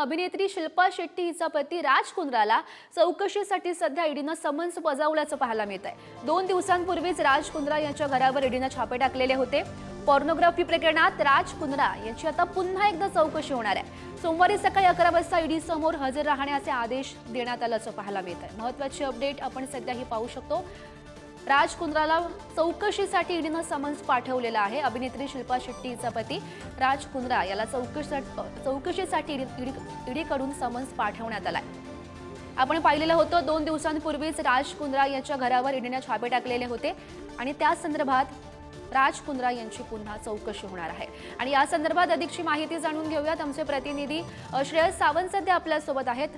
अभिनेत्री शिल्पा शेट्टी हिचा पती राज कुंद्राला चौकशीसाठी सध्या ईडीनं समन्स बजावल्याचं पाहायला मिळत आहे। 2 दिवसांपूर्वीच राज कुंद्रा यांच्या घरावर ईडीनं छापे टाकलेले होते। पॉर्नोग्राफी प्रकरणात राज कुंद्रा यांची आता पुन्हा एकदा चौकशी होणार आहे। सोमवारी सकाळी 11 वाजता ईडी समोर हजर राहण्याचे आदेश देण्यात आल्याचं पाहायला मिळत आहे। महत्त्वाची अपडेट आपण सध्या ही पाहू शकतो। राज कुंद्राला चौकशीसाठी ईडीनं समन्स पाठवलेला आहे। अभिनेत्री शिल्पा शेट्टीचा पती राज कुंद्रा याला चौकशीसाठी ईडीकडून समन्स पाठवण्यात आलाय। आपण पाहिलेलं होतं 2 दिवसांपूर्वीच राज कुंद्रा यांच्या घरावर ईडीने छापे टाकलेले होते आणि त्या संदर्भात राज कुंद्रा यांची पुन्हा चौकशी होणार आहे। आणि या संदर्भात अधिकची माहिती जाणून घेऊयात। आमचे प्रतिनिधी श्रेयस सावंत सध्या आपल्या सोबत आहेत।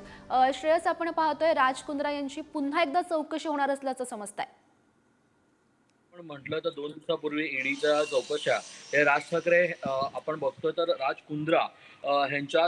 श्रेयस, आपण पाहतोय राज कुंद्रा यांची पुन्हा एकदा चौकशी होणार असल्याचं समजतंय। म्हटलं तर 2 दिवसापूर्वी ईडीच्या चौकशा हे राज ठाकरे आपण बघतोय तर राज कुंद्रा ह्यांच्या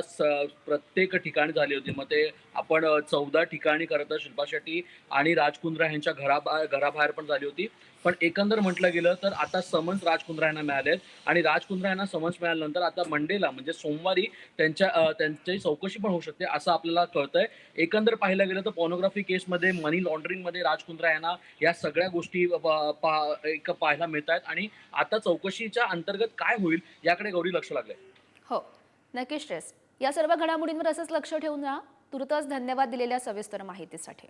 प्रत्येक ठिकाणी झाली होती। मग ते आपण 14 ठिकाणी करत शिल्पा शेट्टी आणि राज कुंद्रा ह्यांच्या घराबाहेर पण झाली होती। पण एकंदर म्हटलं गेलं तर आता समन्स राज कुंद्रा यांना मिळालेत आणि राज कुंद्रा यांना समन्स मिळाल्यानंतर आता मंडेला म्हणजे सोमवारी त्यांची चौकशी पण होऊ शकते असं आपल्याला कळतंय। एकंदर पाहिलं गेलं तर पॉर्नोग्राफी केसमध्ये, मनी लॉन्ड्रिंगमध्ये राज कुंद्रा यांना या सगळ्या गोष्टी पाहायला मिळत आहेत आणि आता चौकशीच्या अंतर्गत काय होईल याकडे गौरी लक्ष लागलंय। हो, नक्कीच श्रेयस, या सर्व घडामोडींवर असंच लक्ष ठेवून राहा। तुर्तास धन्यवाद दिलेल्या सविस्तर माहितीसाठी।